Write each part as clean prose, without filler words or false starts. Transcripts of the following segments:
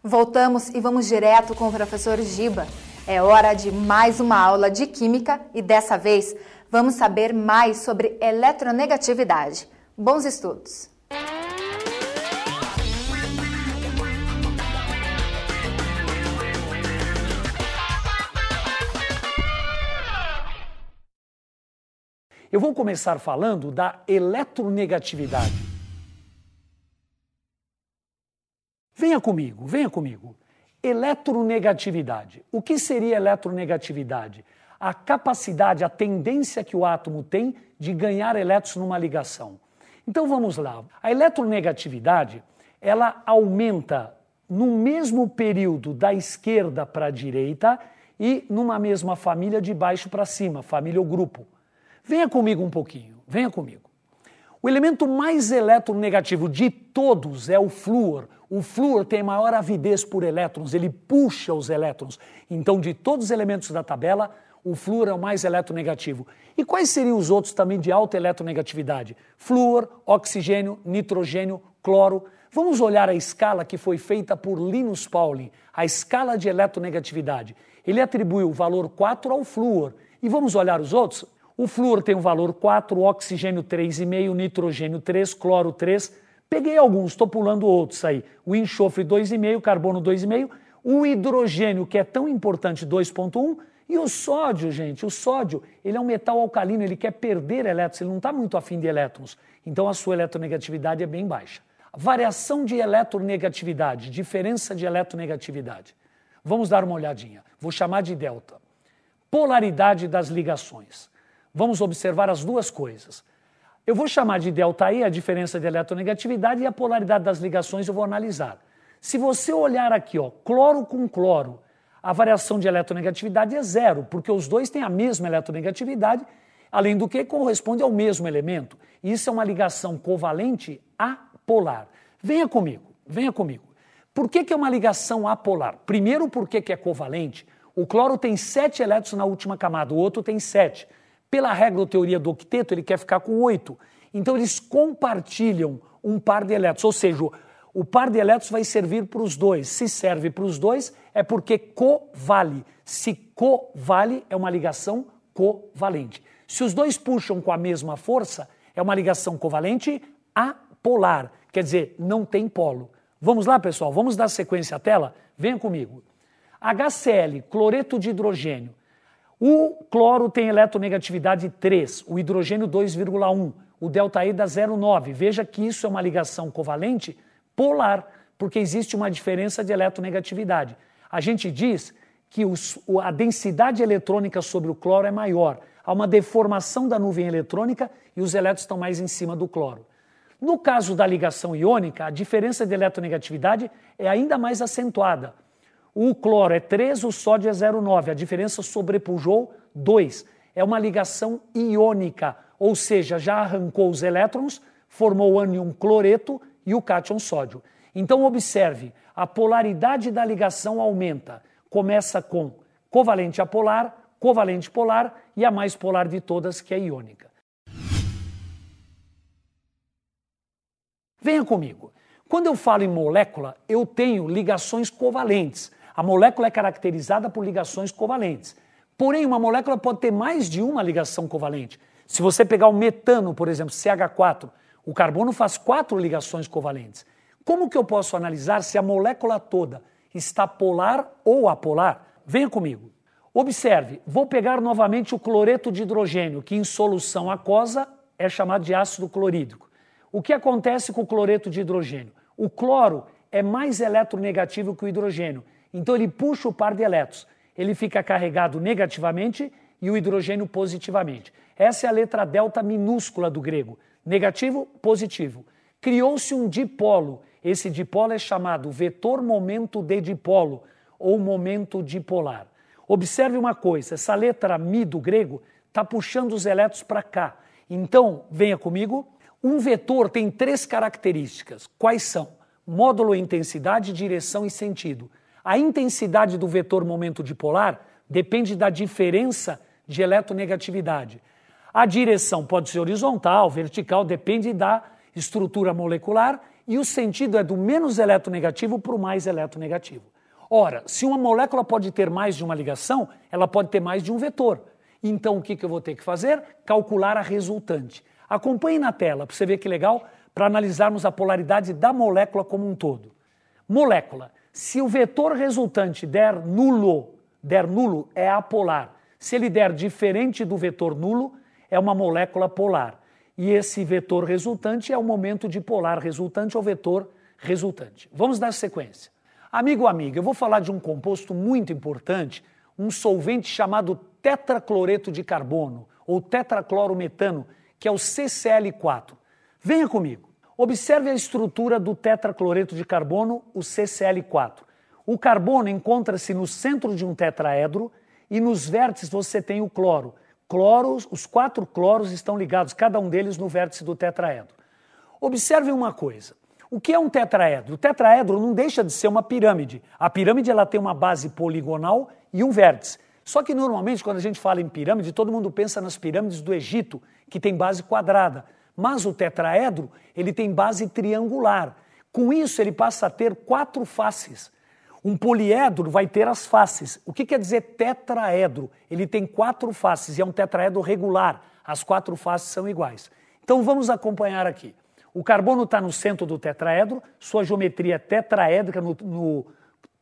Voltamos e vamos direto com o professor Giba. É hora de mais uma aula de Química e dessa vez vamos saber mais sobre eletronegatividade. Bons estudos! Eu vou começar falando da eletronegatividade. Venha comigo, venha comigo. Eletronegatividade. O que seria eletronegatividade? A capacidade, a tendência que o átomo tem de ganhar elétrons numa ligação. Então vamos lá. A eletronegatividade, ela aumenta no mesmo período da esquerda para a direita e numa mesma família de baixo para cima, família ou grupo. Venha comigo um pouquinho, venha comigo. O elemento mais eletronegativo de todos é o flúor. O flúor tem maior avidez por elétrons, ele puxa os elétrons. Então, de todos os elementos da tabela, o flúor é o mais eletronegativo. E quais seriam os outros também de alta eletronegatividade? Flúor, oxigênio, nitrogênio, cloro. Vamos olhar a escala que foi feita por Linus Pauling, a escala de eletronegatividade. Ele atribuiu o valor 4 ao flúor. E vamos olhar os outros? O flúor tem o valor 4, o oxigênio 3,5, nitrogênio 3, cloro 3. Peguei alguns, estou pulando outros aí. O enxofre 2,5, carbono 2,5, o hidrogênio, que é tão importante, 2,1, e o sódio, gente, o sódio, ele é um metal alcalino, ele quer perder elétrons, ele não está muito afim de elétrons, então a sua eletronegatividade é bem baixa. Variação de eletronegatividade, diferença de eletronegatividade. Vamos dar uma olhadinha, vou chamar de delta. Polaridade das ligações. Vamos observar as duas coisas. Eu vou chamar de ΔE a diferença de eletronegatividade e a polaridade das ligações eu vou analisar. Se você olhar aqui, ó, cloro com cloro, a variação de eletronegatividade é zero, porque os dois têm a mesma eletronegatividade, além do que corresponde ao mesmo elemento. Isso é uma ligação covalente apolar. Venha comigo, venha comigo. Por que é uma ligação apolar? Primeiro, porque é covalente. O cloro tem 7 elétrons na última camada, o outro tem 7. Pela regra ou teoria do octeto, ele quer ficar com 8. Então, eles compartilham um par de elétrons. Ou seja, o par de elétrons vai servir para os dois. Se serve para os dois, é porque covale. Se covale, é uma ligação covalente. Se os dois puxam com a mesma força, é uma ligação covalente apolar. Quer dizer, não tem polo. Vamos lá, pessoal? Vamos dar sequência à tela? Venha comigo. HCl, cloreto de hidrogênio. O cloro tem eletronegatividade 3, o hidrogênio 2,1, o ΔE dá 0,9. Veja que isso é uma ligação covalente polar, porque existe uma diferença de eletronegatividade. A gente diz que a densidade eletrônica sobre o cloro é maior. Há uma deformação da nuvem eletrônica e os elétrons estão mais em cima do cloro. No caso da ligação iônica, a diferença de eletronegatividade é ainda mais acentuada. O cloro é 3, o sódio é 0,9. A diferença sobrepujou 2. É uma ligação iônica, ou seja, já arrancou os elétrons, formou o ânion cloreto e o cátion sódio. Então observe, a polaridade da ligação aumenta. Começa com covalente apolar, covalente polar e a mais polar de todas, que é iônica. Venha comigo. Quando eu falo em molécula, eu tenho ligações covalentes. A molécula é caracterizada por ligações covalentes. Porém, uma molécula pode ter mais de uma ligação covalente. Se você pegar o metano, por exemplo, CH4, o carbono faz 4 ligações covalentes. Como que eu posso analisar se a molécula toda está polar ou apolar? Venha comigo. Observe, vou pegar novamente o cloreto de hidrogênio, que em solução aquosa é chamado de ácido clorídrico. O que acontece com o cloreto de hidrogênio? O cloro é mais eletronegativo que o hidrogênio. Então ele puxa o par de elétrons, ele fica carregado negativamente e o hidrogênio positivamente. Essa é a letra delta minúscula do grego, negativo, positivo. Criou-se um dipolo, esse dipolo é chamado vetor momento de dipolo ou momento dipolar. Observe uma coisa, essa letra mi do grego está puxando os elétrons para cá. Então, venha comigo, um vetor tem 3 características. Quais são? Módulo, intensidade, direção e sentido. A intensidade do vetor momento dipolar depende da diferença de eletronegatividade. A direção pode ser horizontal, vertical, depende da estrutura molecular e o sentido é do menos eletronegativo para o mais eletronegativo. Ora, se uma molécula pode ter mais de uma ligação, ela pode ter mais de um vetor. Então, o que eu vou ter que fazer? Calcular a resultante. Acompanhe na tela, para você ver que legal, para analisarmos a polaridade da molécula como um todo. Molécula. Se o vetor resultante der nulo, é apolar. Se ele der diferente do vetor nulo, é uma molécula polar. E esse vetor resultante é o momento dipolar resultante ou vetor resultante. Vamos dar sequência. Amigo ou amiga, eu vou falar de um composto muito importante, um solvente chamado tetracloreto de carbono, ou tetraclorometano, que é o CCl4. Venha comigo. Observe a estrutura do tetracloreto de carbono, o CCl4. O carbono encontra-se no centro de um tetraedro e nos vértices você tem o cloro. Os 4 cloros estão ligados, cada um deles no vértice do tetraedro. Observe uma coisa. O que é um tetraedro? O tetraedro não deixa de ser uma pirâmide. A pirâmide ela tem uma base poligonal e um vértice. Só que normalmente quando a gente fala em pirâmide, todo mundo pensa nas pirâmides do Egito, que tem base quadrada. Mas o tetraedro ele tem base triangular. Com isso ele passa a ter 4 faces. Um poliedro vai ter as faces. O que quer dizer tetraedro? Ele tem 4 faces e é um tetraedro regular. As 4 faces são iguais. Então vamos acompanhar aqui. O carbono está no centro do tetraedro, sua geometria é tetraédrica no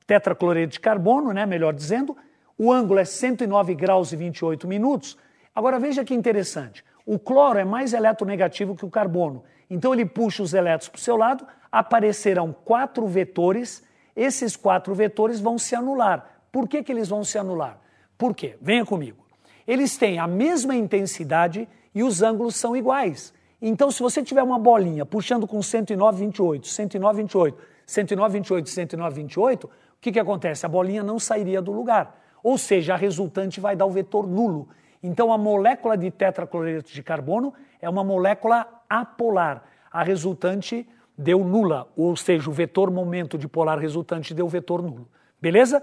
tetracloreto de carbono, né, melhor dizendo. O ângulo é 109 graus e 28 minutos. Agora veja que interessante. O cloro é mais eletronegativo que o carbono. Então ele puxa os elétrons para o seu lado, aparecerão 4 vetores. Esses 4 vetores vão se anular. Por que eles vão se anular? Por quê? Venha comigo. Eles têm a mesma intensidade e os ângulos são iguais. Então, se você tiver uma bolinha puxando com 109, 28, 109, 28, 109, 28, 109, 28, o que acontece? A bolinha não sairia do lugar. Ou seja, a resultante vai dar o vetor nulo. Então, a molécula de tetracloreto de carbono é uma molécula apolar. A resultante deu nula, ou seja, o vetor momento dipolar resultante deu vetor nulo. Beleza?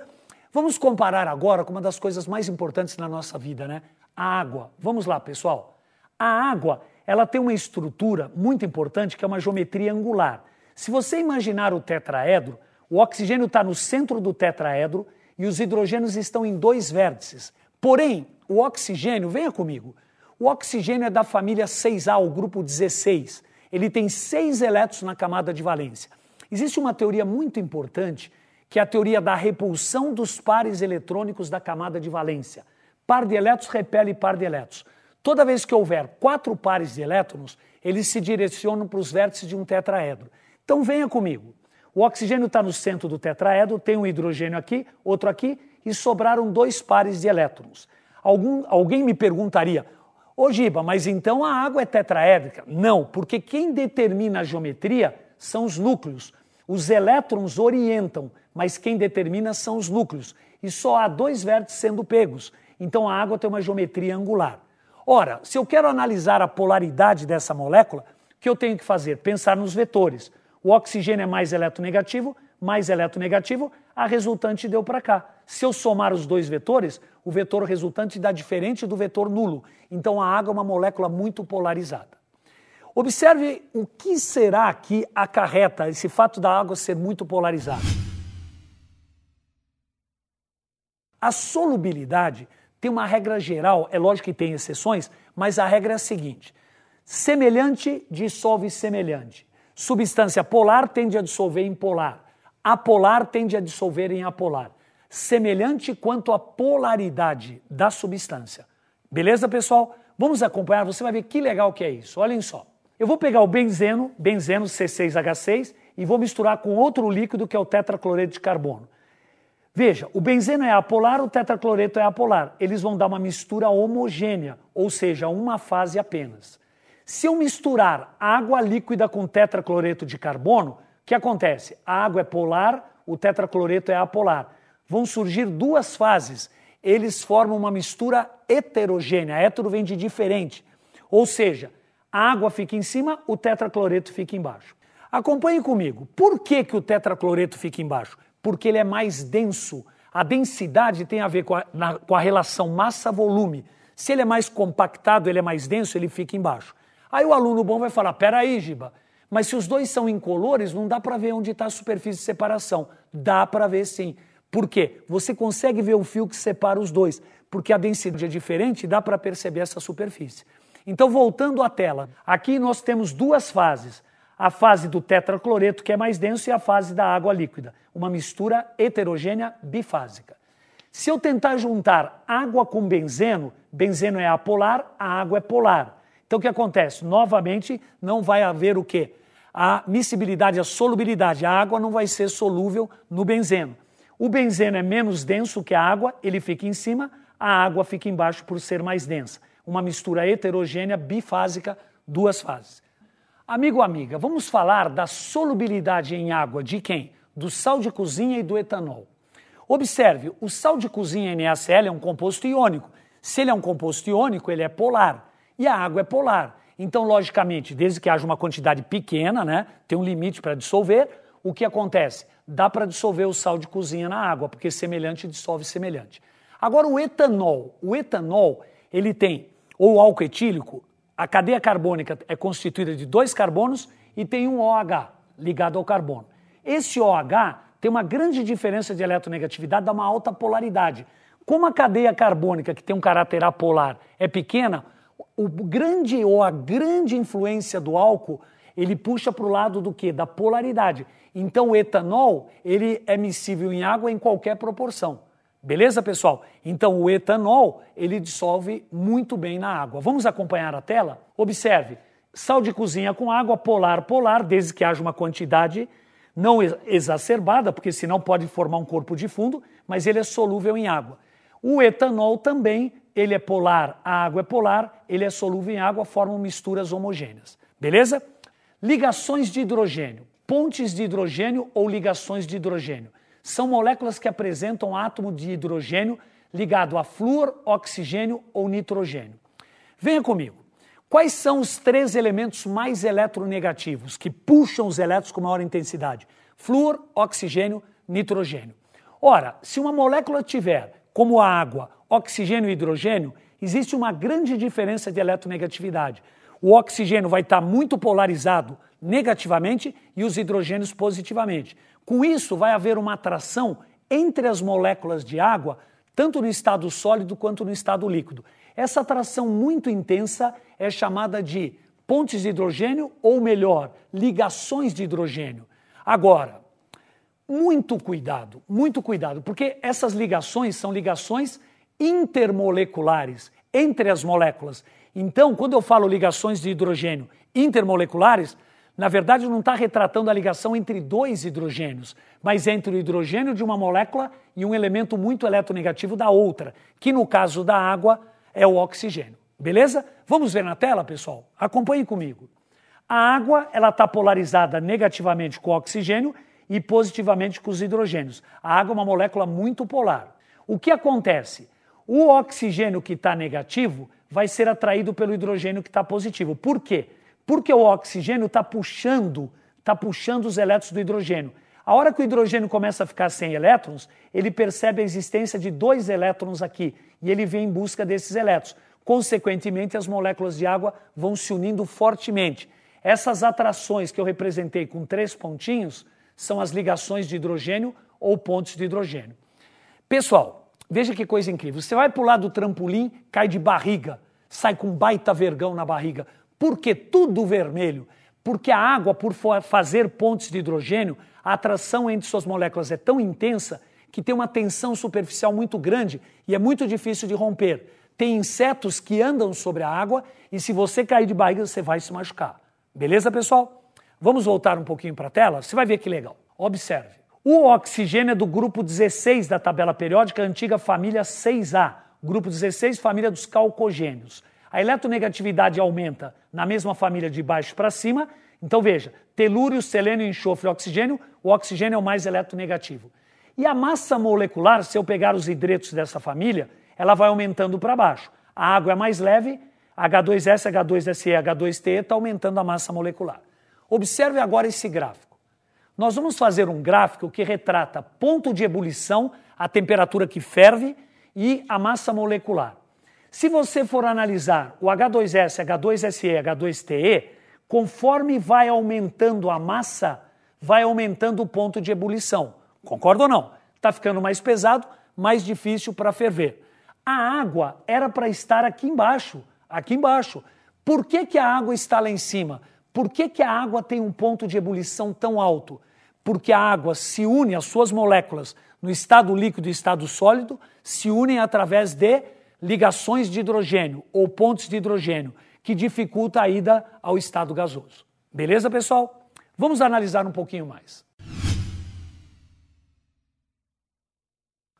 Vamos comparar agora com uma das coisas mais importantes na nossa vida, né? A água. Vamos lá, pessoal. A água, ela tem uma estrutura muito importante que é uma geometria angular. Se você imaginar o tetraedro, o oxigênio está no centro do tetraedro e os hidrogênios estão em 2 vértices. Porém, o oxigênio, venha comigo, o oxigênio é da família 6A, o grupo 16. Ele tem 6 elétrons na camada de valência. Existe uma teoria muito importante, que é a teoria da repulsão dos pares eletrônicos da camada de valência. Par de elétrons repele par de elétrons. Toda vez que houver 4 pares de elétrons, eles se direcionam para os vértices de um tetraedro. Então venha comigo. O oxigênio está no centro do tetraedro, tem um hidrogênio aqui, outro aqui, e sobraram 2 pares de elétrons. Alguém me perguntaria, ô Giba, mas então a água é tetraédrica? Não, porque quem determina a geometria são os núcleos. Os elétrons orientam, mas quem determina são os núcleos. E só há 2 vértices sendo pegos. Então a água tem uma geometria angular. Ora, se eu quero analisar a polaridade dessa molécula, o que eu tenho que fazer? Pensar nos vetores. O oxigênio é mais eletronegativo, a resultante deu para cá. Se eu somar os 2 vetores, o vetor resultante dá diferente do vetor nulo. Então a água é uma molécula muito polarizada. Observe o que será que acarreta esse fato da água ser muito polarizada. A solubilidade tem uma regra geral, é lógico que tem exceções, mas a regra é a seguinte: semelhante dissolve semelhante. Substância polar tende a dissolver em polar. Apolar tende a dissolver em apolar. Semelhante quanto à polaridade da substância. Beleza, pessoal? Vamos acompanhar, você vai ver que legal que é isso. Olhem só. Eu vou pegar o benzeno C6H6, e vou misturar com outro líquido que é o tetracloreto de carbono. Veja, o benzeno é apolar, o tetracloreto é apolar. Eles vão dar uma mistura homogênea, ou seja, uma fase apenas. Se eu misturar água líquida com tetracloreto de carbono, o que acontece? A água é polar, o tetracloreto é apolar. Vão surgir 2 fases. Eles formam uma mistura heterogênea. Hétero vem de diferente. Ou seja, a água fica em cima, o tetracloreto fica embaixo. Acompanhe comigo. Por que o tetracloreto fica embaixo? Porque ele é mais denso. A densidade tem a ver com a relação massa-volume. Se ele é mais compactado, ele é mais denso, ele fica embaixo. Aí o aluno bom vai falar, peraí, Giba, Mas se os dois são incolores, não dá para ver onde está a superfície de separação. Dá para ver sim. Por quê? Você consegue ver o fio que separa os dois, porque a densidade é diferente e dá para perceber essa superfície. Então, voltando à tela, aqui nós temos duas fases. A fase do tetracloreto, que é mais denso, e a fase da água líquida, uma mistura heterogênea bifásica. Se eu tentar juntar água com benzeno, benzeno é apolar, a água é polar. Então o que acontece? Novamente não vai haver o quê? A miscibilidade, a solubilidade. A água não vai ser solúvel no benzeno. O benzeno é menos denso que a água, ele fica em cima, a água fica embaixo por ser mais densa. Uma mistura heterogênea bifásica, duas fases. Amigo, amiga, vamos falar da solubilidade em água de quem? Do sal de cozinha e do etanol. Observe, o sal de cozinha NaCl é um composto iônico. Se ele é um composto iônico, ele é polar. E a água é polar. Então, logicamente, desde que haja uma quantidade pequena, né, tem um limite para dissolver, o que acontece? Dá para dissolver o sal de cozinha na água, porque semelhante dissolve semelhante. Agora, o etanol, ele tem, ou o álcool etílico, a cadeia carbônica é constituída de 2 carbonos e tem um OH ligado ao carbono. Esse OH tem uma grande diferença de eletronegatividade, dá uma alta polaridade. Como a cadeia carbônica, que tem um caráter apolar, é pequena, a grande influência do álcool, ele puxa para o lado do quê? Da polaridade. Então o etanol, ele é miscível em água em qualquer proporção. Beleza, pessoal? Então o etanol, ele dissolve muito bem na água. Vamos acompanhar a tela? Observe, sal de cozinha com água, polar, desde que haja uma quantidade não exacerbada, porque senão pode formar um corpo de fundo, mas ele é solúvel em água. O etanol também, ele é polar, a água é polar, ele é solúvel em água, formam misturas homogêneas. Beleza? Ligações de hidrogênio, pontes de hidrogênio ou ligações de hidrogênio. São moléculas que apresentam átomo de hidrogênio ligado a flúor, oxigênio ou nitrogênio. Venha comigo. Quais são os 3 elementos mais eletronegativos, que puxam os elétrons com maior intensidade? Flúor, oxigênio, nitrogênio. Ora, se uma molécula tiver, como a água, oxigênio e hidrogênio, existe uma grande diferença de eletronegatividade. O oxigênio vai estar muito polarizado negativamente e os hidrogênios positivamente. Com isso, vai haver uma atração entre as moléculas de água, tanto no estado sólido quanto no estado líquido. Essa atração muito intensa é chamada de pontes de hidrogênio, ou melhor, ligações de hidrogênio. Agora, muito cuidado, porque essas ligações são ligações intermoleculares entre as moléculas. Então, quando eu falo ligações de hidrogênio intermoleculares, na verdade não está retratando a ligação entre 2 hidrogênios, mas entre o hidrogênio de uma molécula e um elemento muito eletronegativo da outra, que no caso da água é o oxigênio. Beleza? Vamos ver na tela, pessoal? Acompanhem comigo. A água está polarizada negativamente com o oxigênio e positivamente com os hidrogênios. A água é uma molécula muito polar. O que acontece? O oxigênio que está negativo vai ser atraído pelo hidrogênio que está positivo. Por quê? Porque o oxigênio está puxando os elétrons do hidrogênio. A hora que o hidrogênio começa a ficar sem elétrons, ele percebe a existência de 2 elétrons aqui e ele vem em busca desses elétrons. Consequentemente, as moléculas de água vão se unindo fortemente. Essas atrações que eu representei com 3 pontinhos são as ligações de hidrogênio ou pontes de hidrogênio. Pessoal, veja que coisa incrível. Você vai pular do trampolim, cai de barriga, sai com um baita vergão na barriga. Por que tudo vermelho? Porque a água, por fazer pontes de hidrogênio, a atração entre suas moléculas é tão intensa que tem uma tensão superficial muito grande e é muito difícil de romper. Tem insetos que andam sobre a água e se você cair de barriga, você vai se machucar. Beleza, pessoal? Vamos voltar um pouquinho para a tela? Você vai ver que legal. Observe. O oxigênio é do grupo 16 da tabela periódica, antiga família 6A. Grupo 16, família dos calcogênios. A eletronegatividade aumenta na mesma família de baixo para cima. Então veja, telúrio, selênio, enxofre e oxigênio, o oxigênio é o mais eletronegativo. E a massa molecular, se eu pegar os hidretos dessa família, ela vai aumentando para baixo. A água é mais leve, H2S, H2SE, H2TE está aumentando a massa molecular. Observe agora esse gráfico. Nós vamos fazer um gráfico que retrata ponto de ebulição, a temperatura que ferve e a massa molecular. Se você for analisar o H2S, H2SE, H2TE, Conforme vai aumentando a massa, vai aumentando o ponto de ebulição. Concorda ou não? Está ficando mais pesado, mais difícil para ferver. A água era para estar aqui embaixo, aqui embaixo. Por que a água está lá em cima? Por que a água tem um ponto de ebulição tão alto? Porque a água se une, as suas moléculas, no estado líquido e estado sólido, se unem através de ligações de hidrogênio ou pontes de hidrogênio, que dificulta a ida ao estado gasoso. Beleza, pessoal? Vamos analisar um pouquinho mais.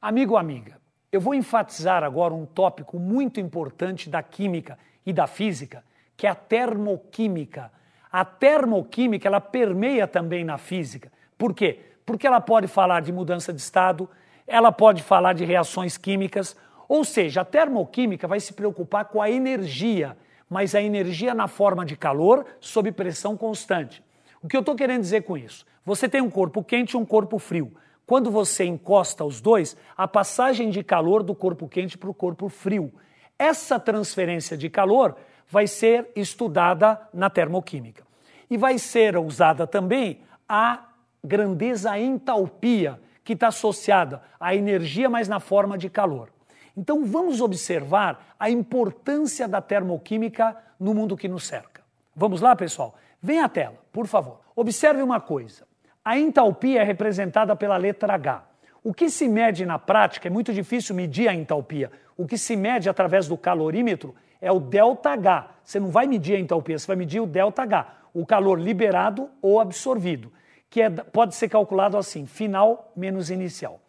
Amigo ou amiga, eu vou enfatizar agora um tópico muito importante da química e da física, que é a termoquímica. A termoquímica, ela permeia também na física. Por quê? Porque ela pode falar de mudança de estado, ela pode falar de reações químicas, ou seja, a termoquímica vai se preocupar com a energia, mas a energia na forma de calor sob pressão constante. O que eu estou querendo dizer com isso? Você tem um corpo quente e um corpo frio. Quando você encosta os dois, a passagem de calor do corpo quente para o corpo frio. Essa transferência de calor vai ser estudada na termoquímica. E vai ser usada também a grandeza, a entalpia, que está associada à energia, mas na forma de calor. Então vamos observar a importância da termoquímica no mundo que nos cerca. Vamos lá, pessoal? Vem à tela, por favor. Observe uma coisa. A entalpia é representada pela letra H. O que se mede na prática, é muito difícil medir a entalpia. O que se mede através do calorímetro é o ΔH. Você não vai medir a entalpia, você vai medir o ΔH, o calor liberado ou absorvido, que pode ser calculado assim, final menos inicial.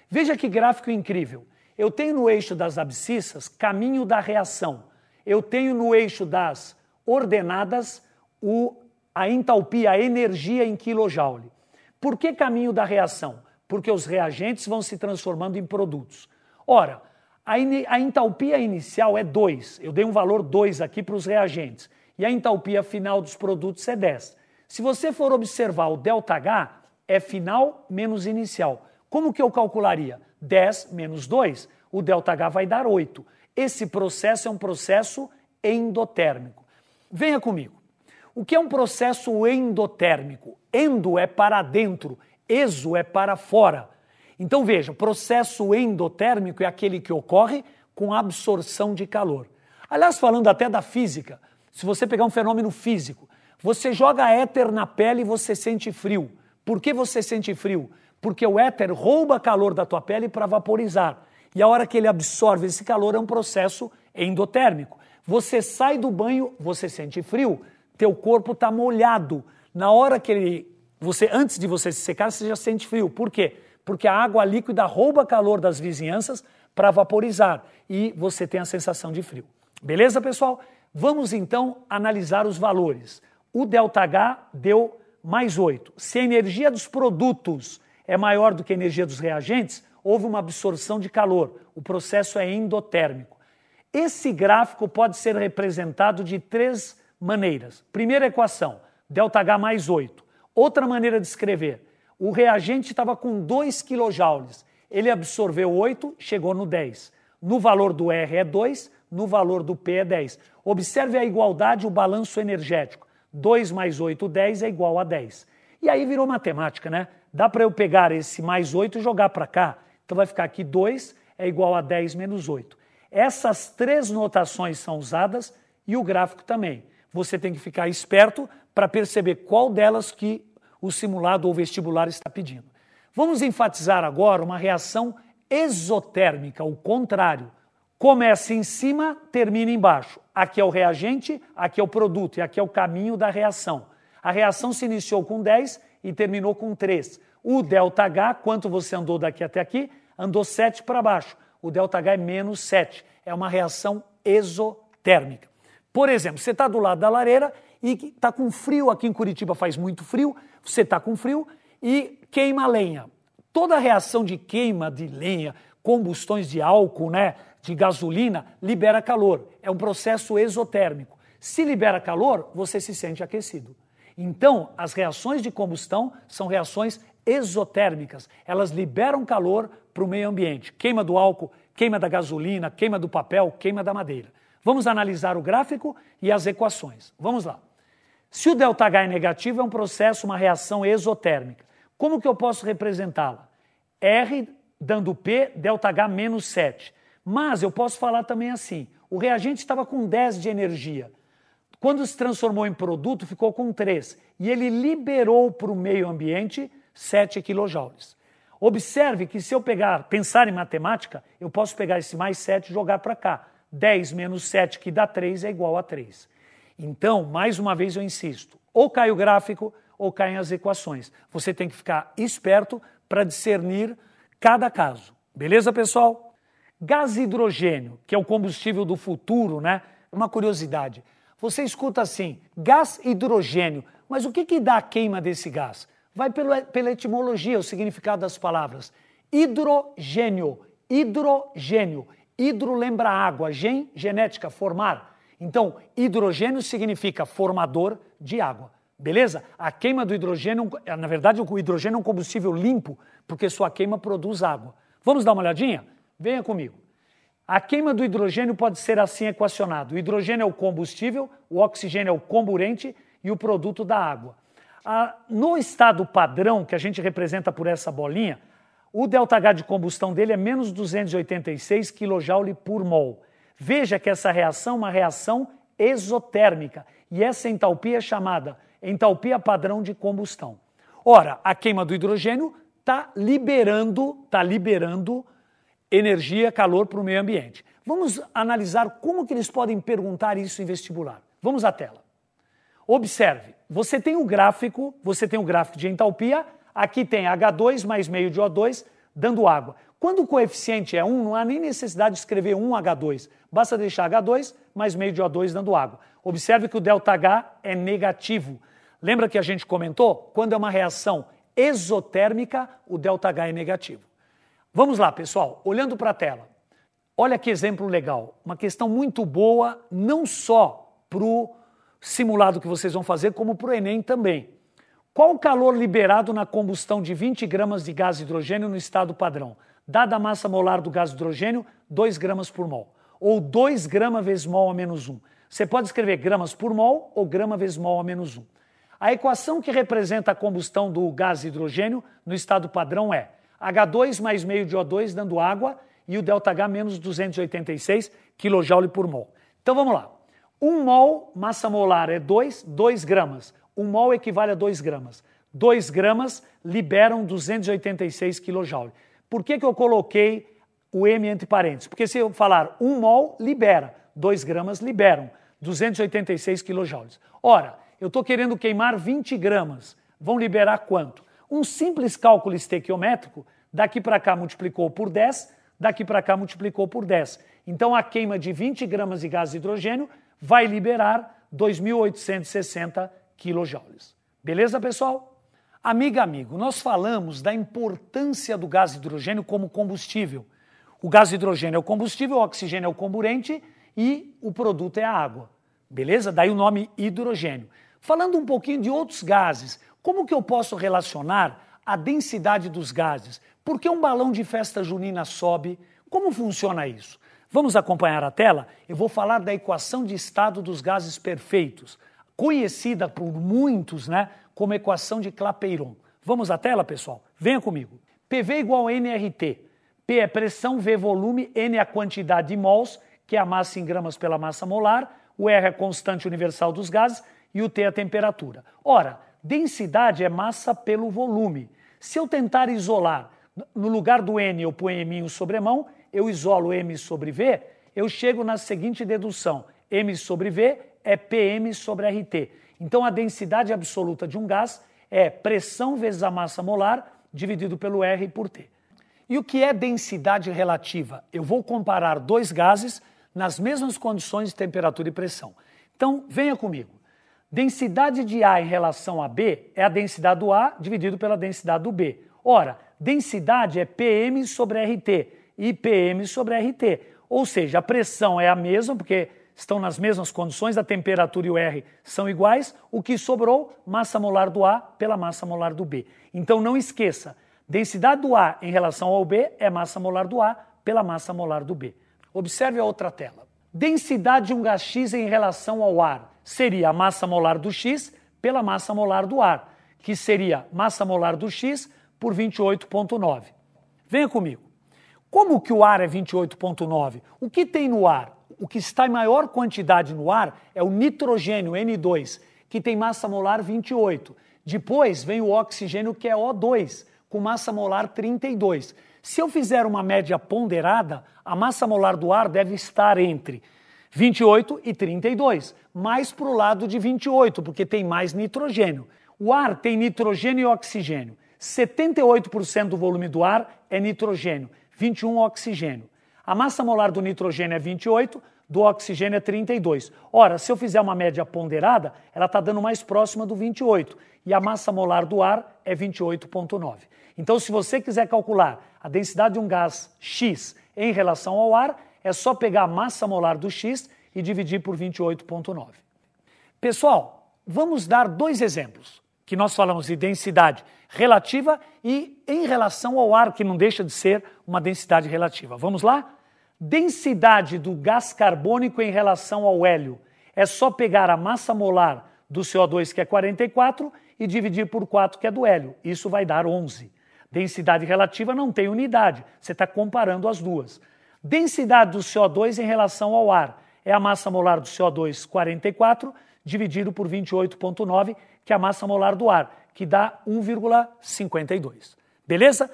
Veja que gráfico incrível. Eu tenho no eixo das abscissas caminho da reação. Eu tenho no eixo das ordenadas a entalpia, a energia em quilojoule. Por que caminho da reação? Porque os reagentes vão se transformando em produtos. Ora, a entalpia inicial é 2. Eu dei um valor 2 aqui para os reagentes. E a entalpia final dos produtos é 10. Se você for observar o ΔH, é final menos inicial. Como que eu calcularia? 10 menos 2, o ΔH vai dar 8. Esse processo é um processo endotérmico. Venha comigo. O que é um processo endotérmico? Endo é para dentro, exo é para fora. Então veja, o processo endotérmico é aquele que ocorre com absorção de calor. Aliás, falando até da física, se você pegar um fenômeno físico, você joga éter na pele e você sente frio. Por que você sente frio? Porque o éter rouba calor da tua pele para vaporizar. E a hora que ele absorve esse calor é um processo endotérmico. Você sai do banho, você sente frio, teu corpo está molhado. Na hora que antes de você se secar, você já sente frio. Por quê? Porque a água líquida rouba calor das vizinhanças para vaporizar e você tem a sensação de frio. Beleza, pessoal? Vamos então analisar os valores. O ΔH deu mais 8. Se a energia dos produtos é maior do que a energia dos reagentes, houve uma absorção de calor. O processo é endotérmico. Esse gráfico pode ser representado de 3 maneiras. Primeira equação, ΔH mais 8. Outra maneira de escrever, o reagente estava com 2 kJ. Ele absorveu 8, chegou no 10. No valor do R é 2, no valor do P é 10. Observe a igualdade, o balanço energético. 2 mais 8, 10 é igual a 10. E aí virou matemática, né? Dá para eu pegar esse mais 8 e jogar para cá. Então vai ficar aqui 2 é igual a 10 menos 8. Essas 3 notações são usadas e o gráfico também. Você tem que ficar esperto para perceber qual delas que o simulado ou vestibular está pedindo. Vamos enfatizar agora uma reação exotérmica, o contrário. Começa em cima, termina embaixo. Aqui é o reagente, aqui é o produto e aqui é o caminho da reação. A reação se iniciou com 10 e terminou com 3. O ΔH, quanto você andou daqui até aqui? Andou 7 para baixo. O ΔH é menos 7. É uma reação exotérmica. Por exemplo, você está do lado da lareira e está com frio, aqui em Curitiba faz muito frio, você está com frio e queima a lenha. Toda reação de queima de lenha, combustões de álcool, né, de gasolina, libera calor. É um processo exotérmico. Se libera calor, você se sente aquecido. Então, as reações de combustão são reações exotérmicas. Elas liberam calor para o meio ambiente. Queima do álcool, queima da gasolina, queima do papel, queima da madeira. Vamos analisar o gráfico e as equações. Vamos lá. Se o ΔH é negativo, é um processo, uma reação exotérmica. Como que eu posso representá-la? R dando P, ΔH menos 7. Mas eu posso falar também assim, o reagente estava com 10 de energia. Quando se transformou em produto, ficou com 3. E ele liberou para o meio ambiente 7 kJ. Observe que se eu pensar em matemática, eu posso pegar esse mais 7 e jogar para cá. 10 menos 7, que dá 3, é igual a 3. Então, mais uma vez eu insisto, ou cai o gráfico ou caem as equações. Você tem que ficar esperto para discernir cada caso. Beleza, pessoal? Gás hidrogênio, que é o combustível do futuro, né? Uma curiosidade. Você escuta assim, gás hidrogênio, mas o que dá a queima desse gás? Vai pela etimologia, o significado das palavras. Hidrogênio, hidrogênio. Hidro lembra água, genética, formar. Então, hidrogênio significa formador de água. Beleza? A queima do hidrogênio, na verdade, o hidrogênio é um combustível limpo, porque sua queima produz água. Vamos dar uma olhadinha? Venha comigo. A queima do hidrogênio pode ser assim equacionado. O hidrogênio é o combustível, o oxigênio é o comburente e o produto da água. No estado padrão, que a gente representa por essa bolinha, o ΔH de combustão dele é menos 286 kJ por mol. Veja que essa reação é uma reação exotérmica e essa entalpia é chamada entalpia padrão de combustão. Ora, a queima do hidrogênio está liberando energia, calor para o meio ambiente. Vamos analisar como que eles podem perguntar isso em vestibular. Vamos à tela. Observe, você tem um gráfico de entalpia, aqui tem H2 mais meio de O2 dando água. Quando o coeficiente é 1, não há nem necessidade de escrever 1H2, basta deixar H2 mais meio de O2 dando água. Observe que o ΔH é negativo. Lembra que a gente comentou? Quando é uma reação exotérmica, o ΔH é negativo. Vamos lá, pessoal, olhando para a tela. Olha que exemplo legal, uma questão muito boa, não só para o simulado que vocês vão fazer, como para o Enem também. Qual o calor liberado na combustão de 20 gramas de gás hidrogênio no estado padrão? Dada a massa molar do gás hidrogênio, 2 gramas por mol. Ou 2 gramas vezes mol a menos 1. Você pode escrever gramas por mol ou grama vezes mol a menos 1. A equação que representa a combustão do gás hidrogênio no estado padrão é H2 mais meio de O2 dando água e o ΔH menos 286 kJ por mol. Então vamos lá. 1 mol, massa molar é 2 gramas. 1 mol equivale a 2 gramas. 2 gramas liberam 286 kJ. Por que eu coloquei o M entre parênteses? Porque se eu falar 1 mol, libera. 2 gramas liberam 286 kJ. Ora, eu estou querendo queimar 20 gramas. Vão liberar quanto? Um simples cálculo estequiométrico, daqui para cá multiplicou por 10, daqui para cá multiplicou por 10. Então a queima de 20 gramas de gás de hidrogênio vai liberar 2.860 kJ. Beleza, pessoal? Amiga, amigo, nós falamos da importância do gás de hidrogênio como combustível. O gás de hidrogênio é o combustível, o oxigênio é o comburente e o produto é a água. Beleza? Daí o nome hidrogênio. Falando um pouquinho de outros gases, como que eu posso relacionar a densidade dos gases? Por que um balão de festa junina sobe? Como funciona isso? Vamos acompanhar a tela? Eu vou falar da equação de estado dos gases perfeitos, conhecida por muitos, né, como equação de Clapeyron. Vamos à tela, pessoal? Venha comigo. PV igual a nRT. P é pressão, V volume, N é a quantidade de mols, que é a massa em gramas pela massa molar, o R é a constante universal dos gases e o T é a temperatura. Ora, densidade é massa pelo volume. Se eu tentar isolar, no lugar do N eu ponho M sobremão, eu isolo M sobre V, eu chego na seguinte dedução. M sobre V é PM sobre RT. Então a densidade absoluta de um gás é pressão vezes a massa molar dividido pelo R por T. E o que é densidade relativa? Eu vou comparar dois gases nas mesmas condições de temperatura e pressão. Então, venha comigo. Densidade de A em relação a B é a densidade do A dividido pela densidade do B. Ora, densidade é PM sobre RT e PM sobre RT. Ou seja, a pressão é a mesma, porque estão nas mesmas condições, a temperatura e o R são iguais. O que sobrou, massa molar do A pela massa molar do B. Então não esqueça, densidade do A em relação ao B é massa molar do A pela massa molar do B. Observe a outra tela. Densidade de um gás X em relação ao ar seria a massa molar do X pela massa molar do ar, que seria massa molar do X por 28,9. Venha comigo. Como que o ar é 28,9? O que tem no ar? O que está em maior quantidade no ar é o nitrogênio, N2, que tem massa molar 28. Depois vem o oxigênio, que é O2, com massa molar 32. Se eu fizer uma média ponderada, a massa molar do ar deve estar entre 28 e 32, mais para o lado de 28, porque tem mais nitrogênio. O ar tem nitrogênio e oxigênio. 78% do volume do ar é nitrogênio, 21% oxigênio. A massa molar do nitrogênio é 28, do oxigênio é 32. Ora, se eu fizer uma média ponderada, ela está dando mais próxima do 28. E a massa molar do ar é 28,9. Então, se você quiser calcular a densidade de um gás X em relação ao ar, é só pegar a massa molar do X e dividir por 28,9. Pessoal, vamos dar dois exemplos, que nós falamos de densidade relativa e em relação ao ar, que não deixa de ser uma densidade relativa. Vamos lá? Densidade do gás carbônico em relação ao hélio. É só pegar a massa molar do CO2, que é 44, e dividir por 4, que é do hélio. Isso vai dar 11. Densidade relativa não tem unidade, você está comparando as duas. Densidade do CO2 em relação ao ar. É a massa molar do CO2, 44, dividido por 28,9, que é a massa molar do ar, que dá 1,52. Beleza?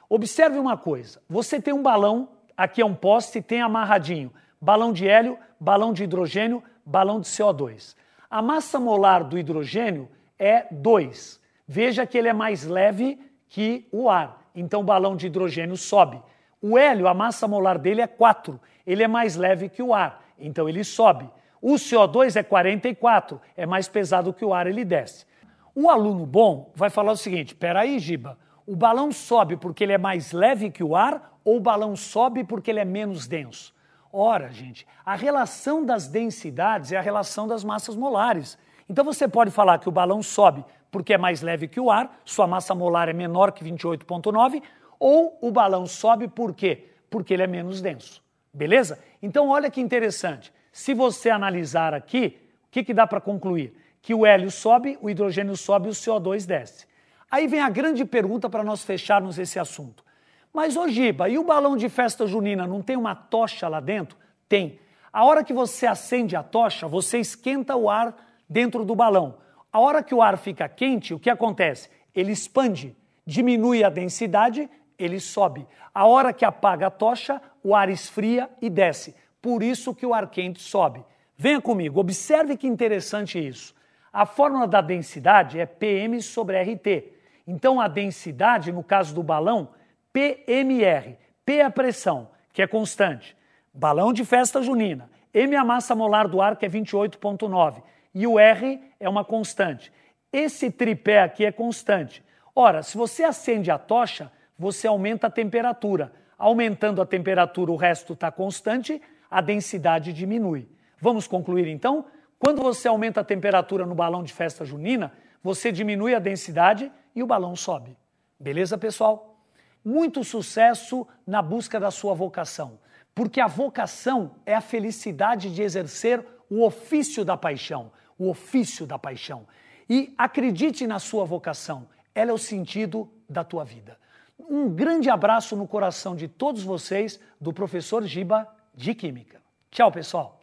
Observe uma coisa. Você tem um balão, aqui é um poste, tem amarradinho balão de hélio, balão de hidrogênio, balão de CO2. A massa molar do hidrogênio é 2. Veja que ele é mais leve que o ar, então o balão de hidrogênio sobe. O hélio, a massa molar dele é 4, ele é mais leve que o ar, então ele sobe. O CO2 é 44, é mais pesado que o ar, ele desce. O aluno bom vai falar o seguinte, peraí, Giba, o balão sobe porque ele é mais leve que o ar ou o balão sobe porque ele é menos denso? Ora, gente, a relação das densidades é a relação das massas molares. Então você pode falar que o balão sobe porque é mais leve que o ar, sua massa molar é menor que 28,9, ou o balão sobe por quê? Porque ele é menos denso. Beleza? Então olha que interessante. Se você analisar aqui, o que dá para concluir? Que o hélio sobe, o hidrogênio sobe e o CO2 desce. Aí vem a grande pergunta para nós fecharmos esse assunto. Mas, ô Giba, e o balão de festa junina não tem uma tocha lá dentro? Tem. A hora que você acende a tocha, você esquenta o ar dentro do balão. A hora que o ar fica quente, o que acontece? Ele expande, diminui a densidade, ele sobe. A hora que apaga a tocha, o ar esfria e desce. Por isso que o ar quente sobe. Venha comigo, observe que interessante isso. A fórmula da densidade é PM sobre RT. Então a densidade, no caso do balão, PMR. P é a pressão, que é constante. Balão de festa junina. M é a massa molar do ar, que é 28,9. E o R é uma constante. Esse tripé aqui é constante. Ora, se você acende a tocha, você aumenta a temperatura. Aumentando a temperatura, o resto está constante, a densidade diminui. Vamos concluir então? Quando você aumenta a temperatura no balão de festa junina, você diminui a densidade e o balão sobe. Beleza, pessoal? Muito sucesso na busca da sua vocação, porque a vocação é a felicidade de exercer o ofício da paixão, o ofício da paixão. E acredite na sua vocação, ela é o sentido da tua vida. Um grande abraço no coração de todos vocês, do professor Giba de Química. Tchau, pessoal!